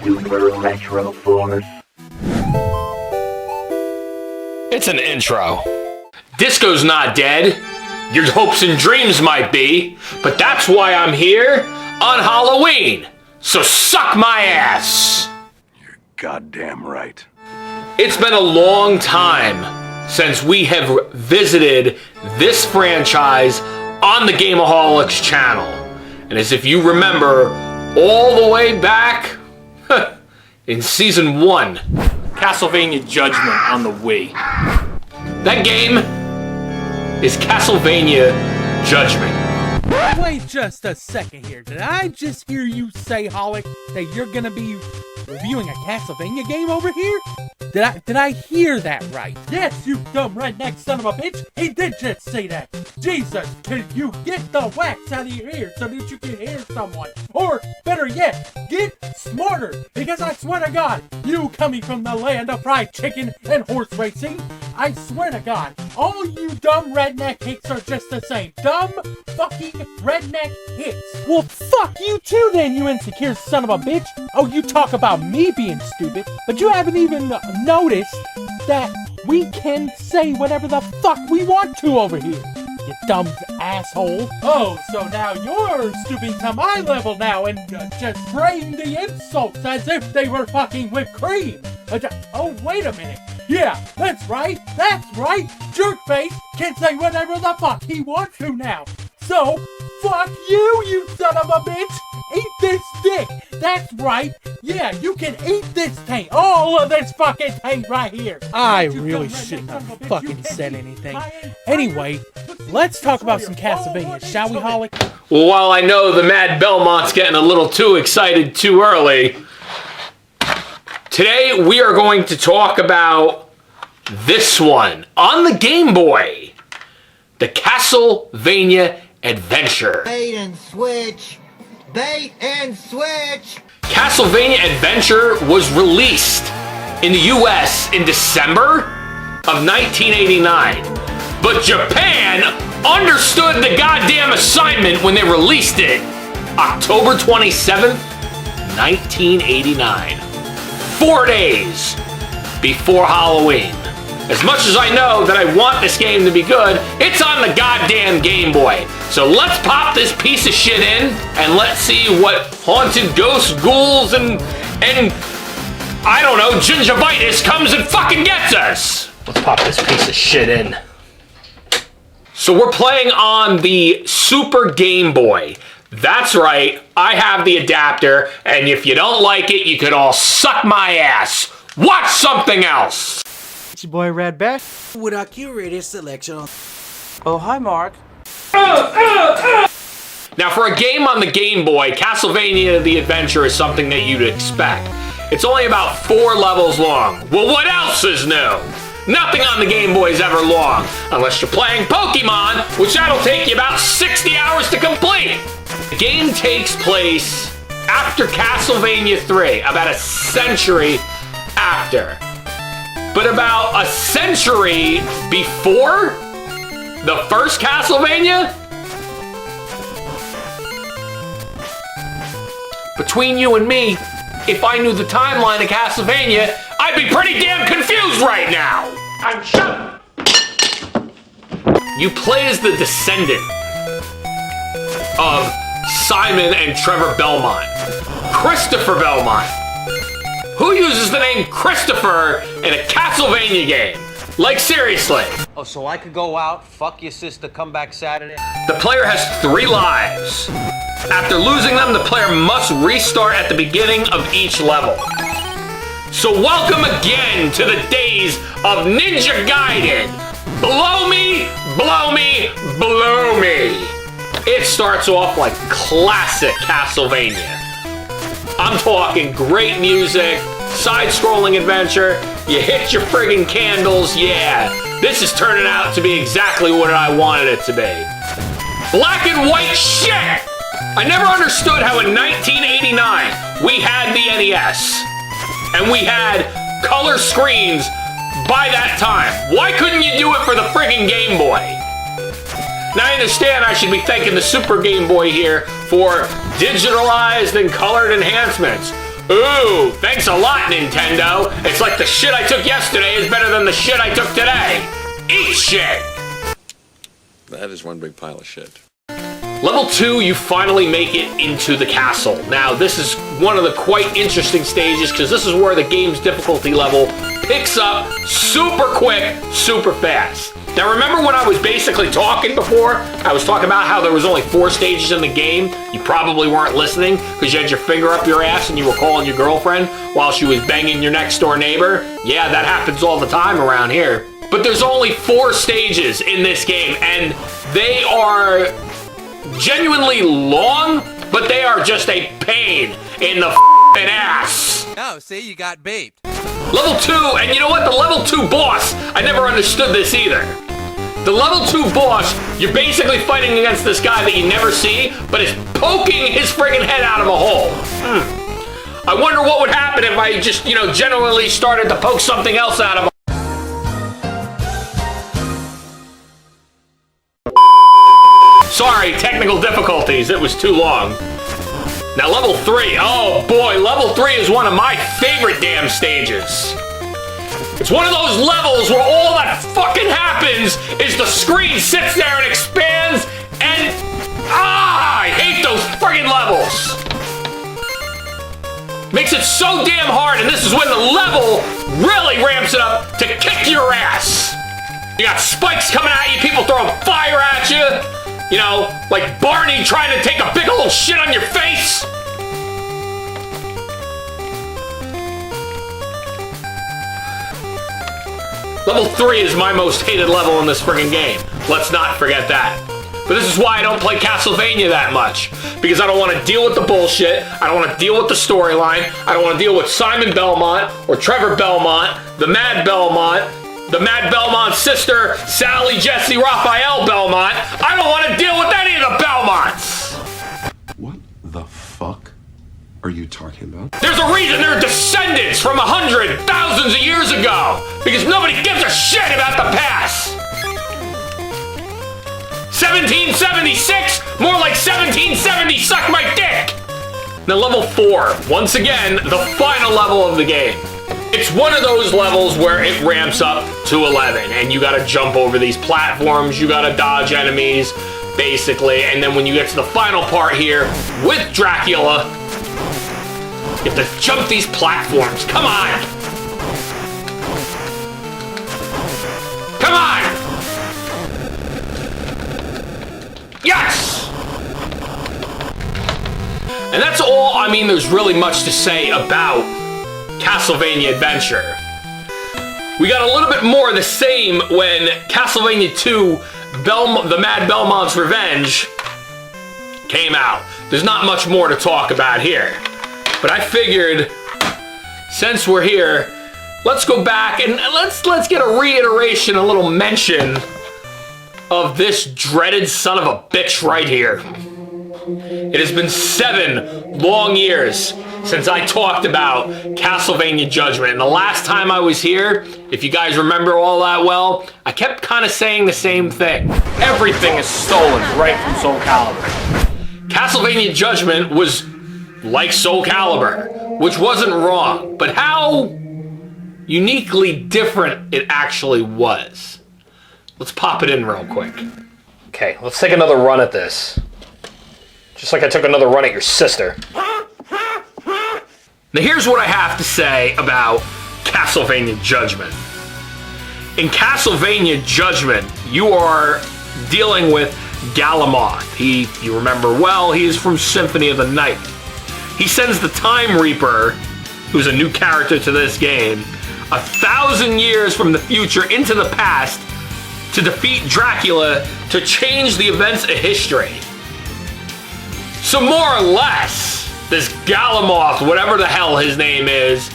Super Retro Force. It's an intro. Disco's not dead. Your hopes and dreams might be, but that's why I'm here on Halloween. So suck my ass. You're goddamn right. It's been a long time since we have visited this franchise on the GAME-O-HOLIC'S channel. And as if you remember, all the way back in Season 1, CastleVania Judgment on the Wii. that game is CastleVania Judgment. Wait just a second here. Did I just hear you say, Holic, that you're gonna be reviewing a CastleVania game over here? Did I hear that right? Yes, you dumb redneck son of a bitch! He did just say that! Jesus, can you get the wax out of your ears so that you can hear someone? Or, better yet, get smarter! Because I swear to God, you coming from the land of fried chicken and horse racing, I swear to God, all you dumb redneck hicks are just the same. Dumb fucking redneck hicks. Well, fuck you too then, you insecure son of a bitch. Oh, you talk about me being stupid, but you haven't even noticed that we can say whatever the fuck we want to over here. You dumb asshole. Oh, so now you're stooping to my level now and just spraying the insults as if they were fucking whipped cream. Oh, wait a minute. Yeah, that's right. Jerkface can say whatever the fuck he wants to now. So, fuck you, you son of a bitch. Eat this dick. That's right. Yeah, you can eat this taint. All of this fucking taint right here. I really shouldn't have fucking said anything. Anyway, let's talk about some CastleVania, shall we, Holic? Well, while I know the Mad Belmont's getting a little too excited too early, today we are going to talk about this one on the Game Boy. The CastleVania Adventure. Bait and switch. Bait and switch. CastleVania Adventure was released in the US in December of 1989. But Japan understood the goddamn assignment when they released it October 27th, 1989. 4 days before Halloween. As much as I know that I want this game to be good, it's on the goddamn Game Boy. So let's pop this piece of shit in and let's see what haunted ghosts, ghouls, and I don't know, gingivitis comes and fucking gets us. Let's pop this piece of shit in. So we're playing on the Super Game Boy. That's right, I have the adapter, and if you don't like it, you could all suck my ass. Watch something else. It's your boy Red Bear with our curated selection. Oh, hi, Mark. Now, for a game on the Game Boy, CastleVania The Adventure is something that you'd expect. It's only about 4 levels long. Well, what else is new? Nothing on the Game Boy is ever long, unless you're playing Pokemon, which that'll take you about 60 hours to complete. The game takes place after CastleVania 3, about a century after. But about a century before the first Castlevania? Between you and me, if I knew the timeline of Castlevania, I'd be pretty damn confused right now! I'm shut! You play as the descendant of Simon and Trevor Belmont. Christopher Belmont. Who uses the name Christopher in a Castlevania game? Like, seriously. Oh, so I could go out, fuck your sister, come back Saturday? The player has 3 lives. After losing them, the player must restart at the beginning of each level. So welcome again to the days of Ninja Gaiden. Blow me, blow me, blow me. It starts off like classic Castlevania. I'm talking great music, side-scrolling adventure, you hit your friggin' candles, yeah. This is turning out to be exactly what I wanted it to be. Black and white shit! I never understood how in 1989 we had the NES and we had color screens by that time. Why couldn't you do it for the friggin' Game Boy? Now I understand I should be thanking the Super Game Boy here for digitalized and colored enhancements. Ooh, thanks a lot, Nintendo. It's like the shit I took yesterday is better than the shit I took today. Eat shit! That is one big pile of shit. Level 2, you finally make it into the castle. Now, this is one of the quite interesting stages because this is where the game's difficulty level picks up super quick, super fast. Now, remember when I was basically talking before? I was talking about how there was only 4 stages in the game. You probably weren't listening because you had your finger up your ass and you were calling your girlfriend while she was banging your next door neighbor. Yeah, that happens all the time around here. But there's only 4 stages in this game, and they are genuinely long, but they are just a pain in the f***ing ass. Oh, see, you got bait. Level 2, and you know what? The level 2 boss, I never understood this either. The level 2 boss, you're basically fighting against this guy that you never see, but is poking his friggin' head out of a hole. I wonder what would happen if I just, genuinely started to poke something else out of a Sorry, technical difficulties. It was too long. Now, level 3. Oh, boy. Level 3 is one of my favorite damn stages. It's one of those levels where all that fucking happens is the screen sits there and expands and... I hate those friggin' levels. Makes it so damn hard, and this is when the level really ramps it up to kick your ass. You got spikes coming at you, people throwing fire at you. Like Barney trying to take a big old shit on your face. Level 3 is my most hated level in this friggin' game. Let's not forget that. But this is why I don't play CastleVania that much. Because I don't want to deal with the bullshit. I don't want to deal with the storyline. I don't want to deal with Simon Belmont or Trevor Belmont, the Mad Belmont's sister, Sally Jesse Raphael Belmont. I don't want to deal with any of the Belmonts. What the fuck are you talking about? There's a reason they're descendants from 100,000 of years ago. Because nobody gives a shit about the past. 1776, more like 1770 suck my dick. Now level 4, once again, the final level of the game. It's one of those levels where it ramps up to 11, and you gotta jump over these platforms, you gotta dodge enemies, basically, and then when you get to the final part here, with Dracula, you have to jump these platforms. Come on! Come on! Yes! And that's all, there's really much to say about CastleVania Adventure. We got a little bit more of the same when CastleVania 2, The Mad Belmont's Revenge came out. There's not much more to talk about here. But I figured, since we're here, let's go back and let's get a reiteration, a little mention of this dreaded son of a bitch right here. It has been 7 long years since I talked about CastleVania Judgment. And the last time I was here, if you guys remember all that well, I kept kind of saying the same thing. Everything is stolen right from Soul Calibur. CastleVania Judgment was like Soul Calibur, which wasn't wrong, but how uniquely different it actually was. Let's pop it in real quick. Okay, let's take another run at this. Just like I took another run at your sister. Now here's what I have to say about CastleVania Judgment. In CastleVania Judgment, you are dealing with Galamoth. If you remember well, he is from Symphony of the Night. He sends the Time Reaper, who's a new character to this game, 1,000 years from the future into the past to defeat Dracula to change the events of history. So more or less, this Galamoth, whatever the hell his name is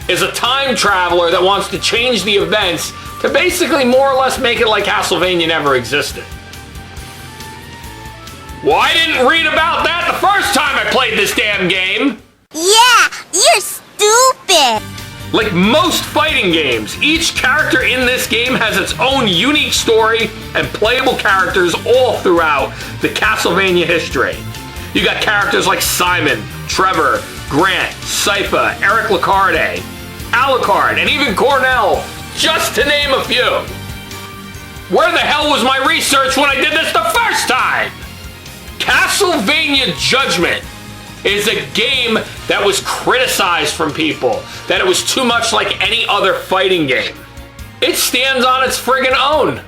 a time traveler that wants to change the events to basically more or less make it like CastleVania never existed. Well, I didn't read about that the first time I played this damn game. Yeah, you're stupid. Like most fighting games, each character in this game has its own unique story and playable characters all throughout the CastleVania history. You got characters like Simon, Trevor, Grant, Sypha, Eric Lacarde, Alucard, and even Cornell, just to name a few. Where the hell was my research when I did this the first time? CastleVania Judgment is a game that was criticized from people, that it was too much like any other fighting game. It stands on its friggin' own.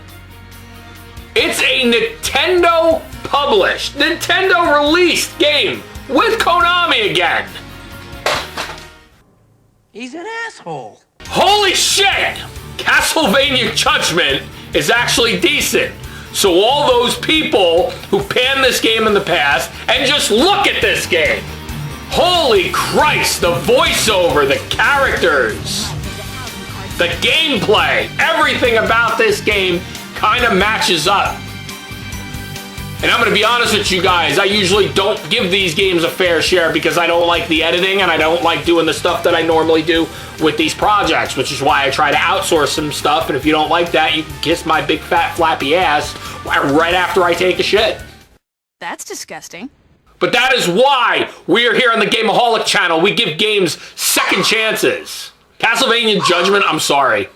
It's a Nintendo published, Nintendo released game with Konami again. He's an asshole. Holy shit! CastleVania Judgment is actually decent. So all those people who panned this game in the past, and just look at this game. Holy Christ, the voiceover, the characters, the gameplay, everything about this game kind of matches up. And I'm going to be honest with you guys, I usually don't give these games a fair share because I don't like the editing and I don't like doing the stuff that I normally do with these projects, which is why I try to outsource some stuff. And if you don't like that, you can kiss my big fat flappy ass right after I take a shit. That's disgusting. But that is why we are here on the GAME-O-HOLIC channel. We give games second chances. CastleVania Judgment, I'm sorry.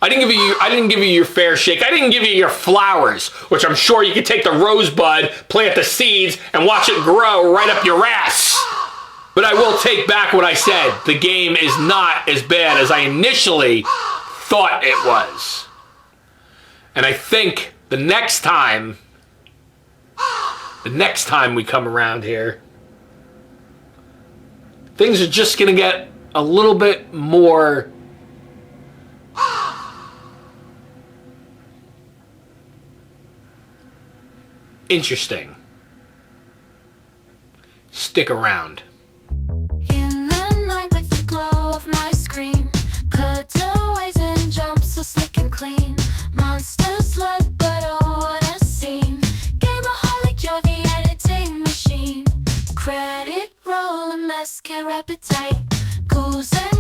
I didn't give you your fair shake. I didn't give you your flowers, which I'm sure you could take the rosebud, plant the seeds, and watch it grow right up your ass. But I will take back what I said. The game is not as bad as I initially thought it was. And I think the next time we come around here, things are just gonna get a little bit more interesting. Stick around. In the night, like the glow of my screen, cutaways and jumps so slick and clean. Monsters look, but oh, what a scene. Game-O-Holic, you're the editing machine. Credit roll and mascara appetite. Ghouls and